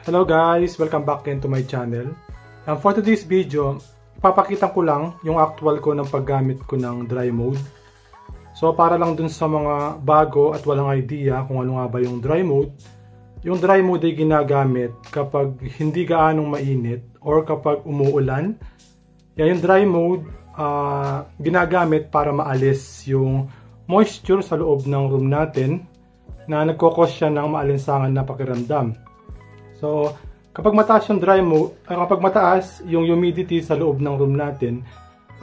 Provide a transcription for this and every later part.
Hello guys! Welcome back into my channel. For today's video, papakita ko lang yung actual ko ng paggamit ko ng dry mode. So para lang dun sa mga bago at walang idea kung ano nga ba yung dry mode. Yung dry mode ay ginagamit kapag hindi gaanong mainit or kapag umuulan. Yung dry mode ginagamit para maalis yung moisture sa loob ng room natin na nagkokos siya ng maalinsangan na pakiramdam. So, kapag mataas yung dry mode, kapag mataas yung humidity sa loob ng room natin,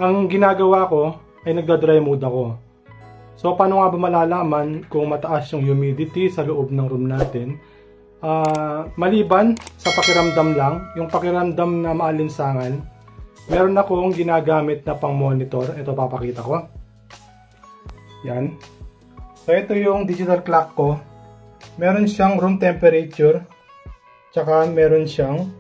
ang ginagawa ko ay nagda-dry mode ako. So, paano nga ba malalaman kung mataas yung humidity sa loob ng room natin? Maliban sa pakiramdam lang, yung pakiramdam na maalinsangan, meron akong ginagamit na pang-monitor. Ito papakita ko. Yan. So, ito yung digital clock ko. Meron siyang room temperature. Tsaka meron siyang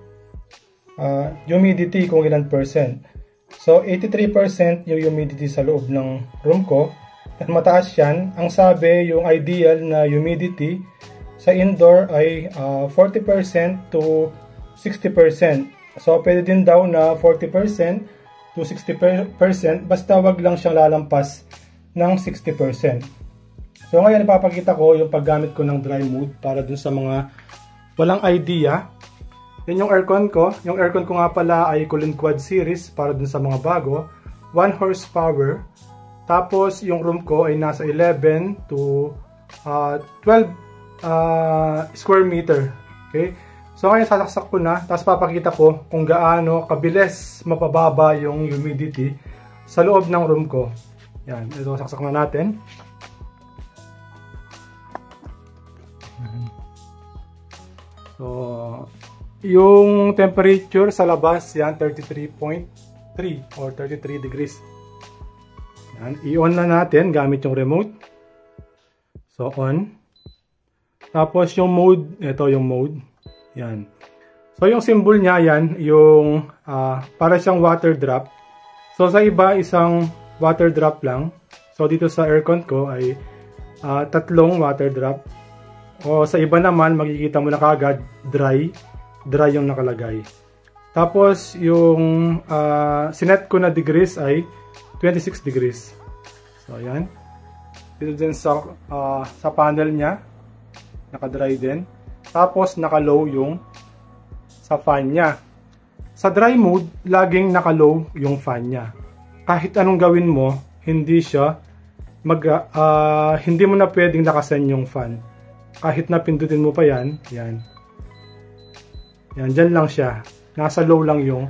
humidity kung ilan percent. So 83% yung humidity sa loob ng room ko. At mataas yan. Ang sabi yung ideal na humidity sa indoor ay 40% to 60%. So pwede din daw na 40% to 60% basta wag lang siyang lalampas ng 60%. So ngayon ipapakita ko yung paggamit ko ng dry mode para dun sa mga walang idea. Yan yung aircon ko. Yung aircon ko nga pala ay Kulin Quad Series para dun sa mga bago. 1 horsepower. Tapos yung room ko ay nasa 11 to 12 square meter. Okay? So ngayon sasaksak ko na. Tapos papakita ko kung gaano kabilis mapababa yung humidity sa loob ng room ko. Yan. Ito saksak na natin. So, yung temperature sa labas, yan, 33.3 or 33 degrees. Yan, i-on na natin gamit yung remote. So, on. Tapos, yung mode, ito yung mode. Yan. So, yung symbol niya, yan, yung para siyang water drop. So, sa iba, isang water drop lang. So, dito sa aircon ko ay tatlong water drop. O sa iba naman, makikita mo na kagad, dry yung nakalagay. Tapos, yung sinet ko na degrees ay 26 degrees. So, ayan. Dito din sa panel niya, naka-dry din. Tapos, naka-low yung sa fan niya. Sa dry mode, laging naka-low yung fan niya. Kahit anong gawin mo, hindi mo na pwedeng lakasan yung fan. Kahit na pindutin mo pa yan, yan. Yan, dyan lang siya. Nasa low lang yung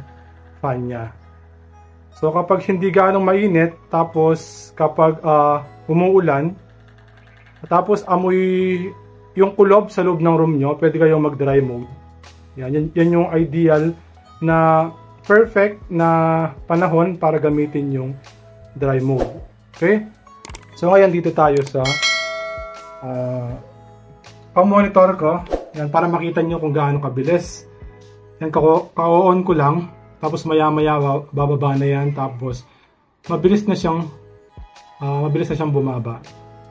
fan niya. So, kapag hindi gaanong mainit, tapos kapag umuulan, tapos amoy yung kulob sa loob ng room nyo, pwede kayong mag-dry mode. Yan yung ideal na perfect na panahon para gamitin yung dry mode. Okay? So, ngayon dito tayo sa pang-monitor ko, yan, para makita nyo kung gaano kabilis. Yan, ka-on ko lang, tapos maya-maya bababa na yan, tapos mabilis na siyang bumaba.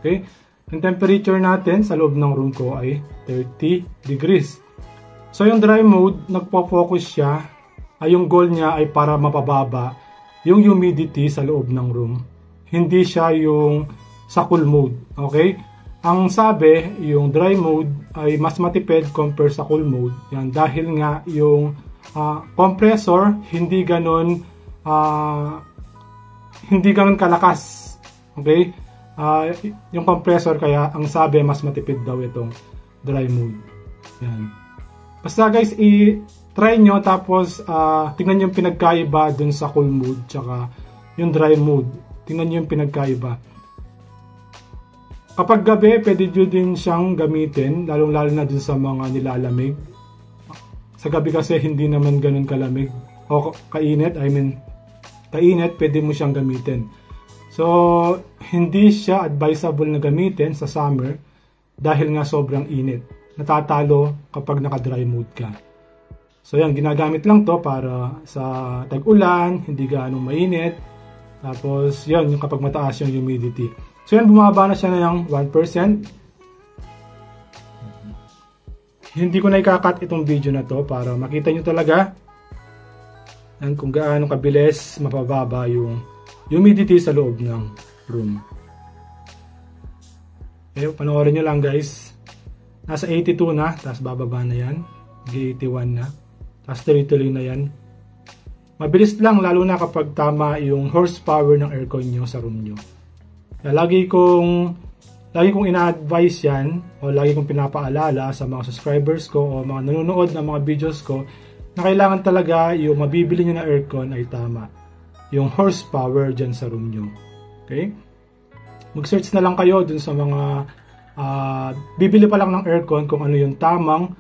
Okay? Yung temperature natin sa loob ng room ko ay 30 degrees. So yung dry mode, nagpo-focus siya, yung goal niya ay para mapababa yung humidity sa loob ng room. Hindi siya yung sa cool mode. Okay? Ang sabi, yung dry mode ay mas matipid compare sa cool mode. Yan, dahil nga yung compressor hindi ganon kalakas. Okay? Yung compressor kaya ang sabi mas matipid daw itong dry mode. Yan. Basta guys, i-try nyo tapos tingnan nyo yung pinagkaiba dun sa cool mode tsaka yung dry mode. Tingnan nyo yung pinagkaiba. Kapag gabi, pwede nyo din siyang gamitin, lalong-lalo na dun sa mga nilalamig. Sa gabi kasi hindi naman ganun kalamig o kainit, kainit, pwede mo siyang gamitin. So, hindi siya advisable na gamitin sa summer dahil nga sobrang init. Natatalo kapag naka-dry mode ka. So, yan, ginagamit lang to para sa tag-ulan, hindi gaanong mainit. Tapos, yan, yung kapag mataas yung humidity. So yan, bumaba na siya ng 1%. hindi ko na ikakat itong video na to para makita nyo talaga kung gaano kabilis mapababa yung humidity sa loob ng room. Okay, panoorin nyo lang guys. Nasa 82 na, tapos bababa na yan. 81 na, tapos tuloy-tuloy na yan. Mabilis lang, lalo na kapag tama yung horsepower ng aircon nyo sa room nyo. Kaya lagi kong ina-advise yan, o lagi kong pinapaalala sa mga subscribers ko o mga nanonood ng mga videos ko, na kailangan talaga yung mabibili nyo na aircon ay tama. Yung horsepower dyan sa room nyo. Okay? Mag-search na lang kayo dun sa mga bibili pa lang ng aircon kung ano yung tamang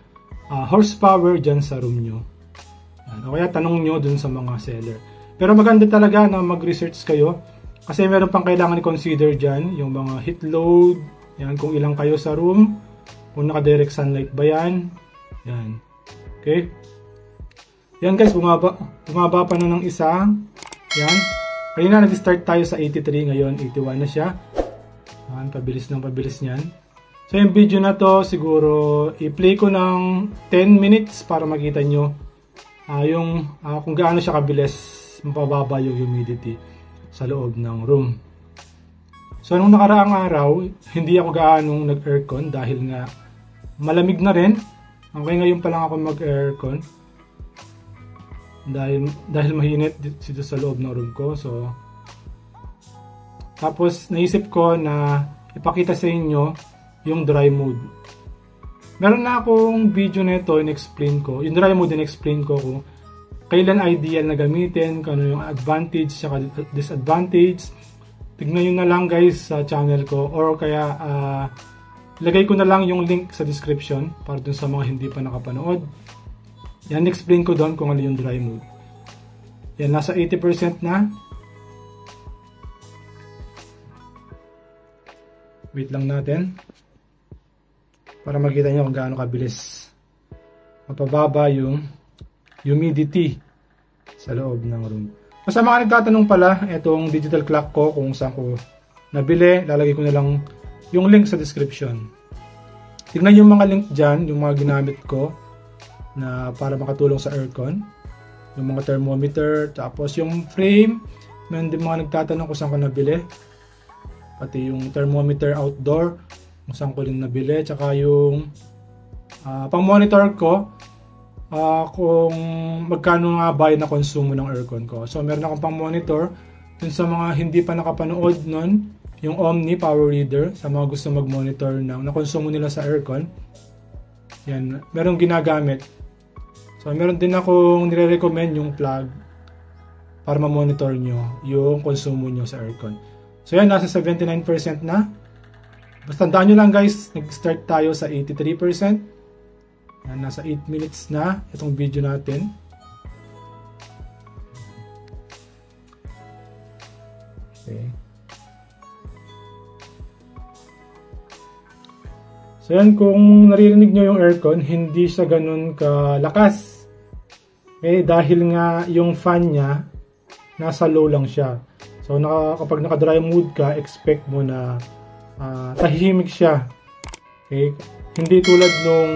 horsepower dyan sa room nyo. Yan. O kaya tanong nyo dun sa mga seller. Pero maganda talaga na mag-research kayo kasi meron pang kailangan i-consider dyan, yung mga heat load, yan, kung ilang kayo sa room, kung naka-direct sunlight ba yan. Yan. Okay? Yan guys, bumaba pa na ng isa. Yan. Kanina nag-start tayo sa 83, ngayon 81 na siya. Yan, pabilis niyan. So yung video na to, siguro i-play ko ng 10 minutes para makita nyo kung gaano siya kabilis mapababa yung humidity sa loob ng room. So nung nakaraang araw, hindi ako gaanong nag-aircon dahil nga malamig na rin. Okay, ngayon pa lang ako mag-aircon dahil mahinit dito sa loob ng room ko. So tapos naisip ko na ipakita sa inyo yung dry mode. Meron na akong video nito in-explain ko. Yung dry mode in-explain ko kung kailan ideal na gamitin, kung ano yung advantage at disadvantage. Tignan nyo na lang guys sa channel ko, or kaya lagay ko na lang yung link sa description para dun sa mga hindi pa nakapanood. Yan, explain ko doon kung ano yung dry mode. Yan, nasa 80% na. Wait lang natin para makita nyo kung gaano kabilis mapababa yung humidity sa loob ng room. Sa mga nagtatanong pala, itong digital clock ko kung saan ko nabili, lalagay ko na lang yung link sa description. Tignan yung mga link dyan, yung mga ginamit ko na para makatulong sa aircon. Yung mga thermometer, tapos yung frame, meron din mga nagtatanong kung saan ko nabili. Pati yung thermometer outdoor, kung saan ko rin nabili. Tsaka yung pang-monitor ko, kung magkano nga ba na konsumo ng aircon ko. So meron akong pang-monitor dun sa mga hindi pa nakapanood nun, yung Omni Power Reader, sa mga gusto mag-monitor ng nakonsumo nila sa aircon. Yan, merong ginagamit. So meron din akong nire-recommend yung plug para ma-monitor nyo yung konsumo nyo sa aircon. So yan, nasa 79% na. Basta tandaan nyo lang guys, nag-start tayo sa 83%. Yan, nasa 8 minutes na itong video natin. Okay. So yan, kung naririnig nyo yung aircon, hindi siya ganun kalakas. Okay, dahil nga yung fan niya, nasa low lang siya. So kapag naka-dry mode ka, expect mo na tahimik siya. Okay? Hindi tulad nung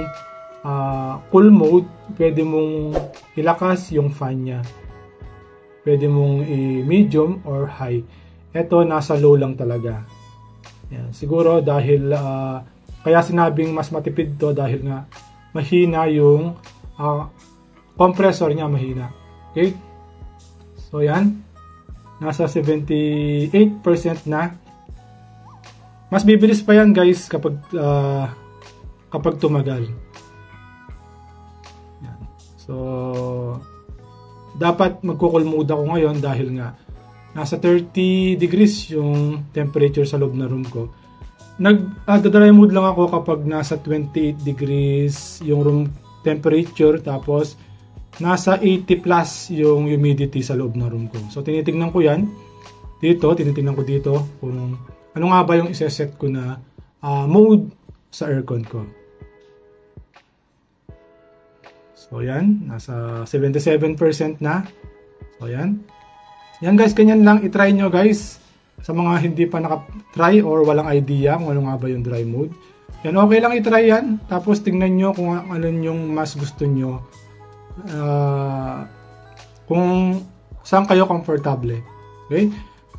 cool mode, pwede mong ilakas yung fan niya. Pwede mong i-medium or high. Ito, nasa low lang talaga. Yan. Siguro dahil kaya sinabing mas matipid to dahil nga mahina yung compressor niya, mahina. Okay? So yan, nasa 78% na. Mas bibilis pa yan guys kapag tumagal. Yan. So dapat magko-cool mode ako ngayon dahil nga nasa 30 degrees yung temperature sa loob na room ko. Nag-dry mode lang ako kapag nasa 28 degrees yung room temperature, tapos nasa 80 plus yung humidity sa loob ng room ko. So tinitingnan ko yan dito, tinitingnan ko dito kung ano nga ba yung iseset ko na mode sa aircon ko. So yan, nasa 77% na. So yan. Yan guys, ganyan lang, itry nyo guys. Sa mga hindi pa naka-try or walang idea kung ano nga ba yung dry mode. Yan, okay lang i-try yan. Tapos tingnan nyo kung alin yung mas gusto nyo. Kung saan kayo komportable. Okay?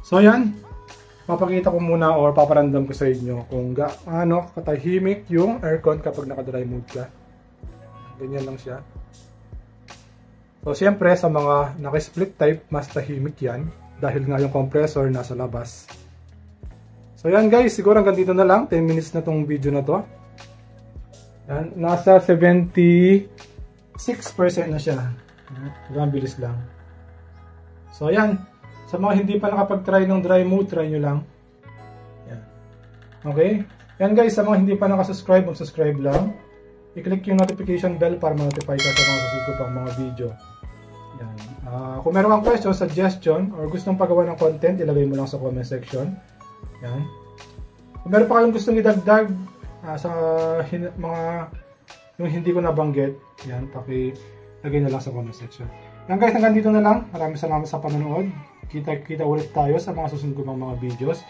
So yan, papakita ko muna or paparandam ko sa inyo kung gaano katahimik yung aircon kapag naka-dry mode ka. Ganyan lang siya. So siyempre sa mga naka-split type, mas tahimik yan dahil nga yung compressor nasa labas. So yan guys, siguro hanggang dito na lang. 10 minutes na tong video na to. Yan, nasa 76% na siya. Ang bilis lang. So yan, sa mga hindi pa nakapag-try ng dry mode, try nyo lang. Yan. Okay? Yan guys, sa mga hindi pa nakasubscribe, mag-subscribe lang. I-click yung notification bell para ma-notify ka sa mga susunod ko pang mga video. Yan. Kung meron kang question, suggestion, or gustong pagawa ng content, ilagay mo lang sa comment section. Yan. Kung meron pa kayong gustong idagdag sa mga yung hindi ko nabanggit, yan, pakilagay na lang sa comment section. Yan guys, hanggang dito na lang. Maraming salamat sa panonood. Kita ulit tayo sa mga susunod ko pang mga videos.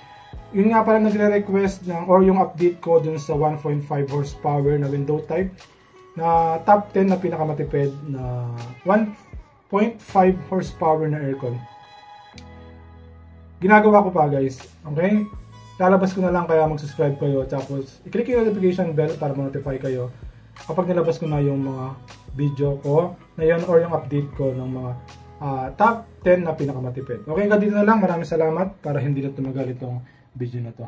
Yun nga pala nagre-request ng or yung update ko dun sa 1.5 horsepower na window type na top 10 na pinakamatipid na 1.5 horsepower na aircon. Ginagawa ko pa guys. Okay? Lalabas ko na lang, kaya mag-subscribe kayo tapos i-click yung notification bell para ma-notify kayo kapag nilabas ko na yung mga video ko na yun or yung update ko ng mga top 10 na pinakamatipid. Okay, hanggang dito na lang. Maraming salamat para hindi na tumagal itong video na to.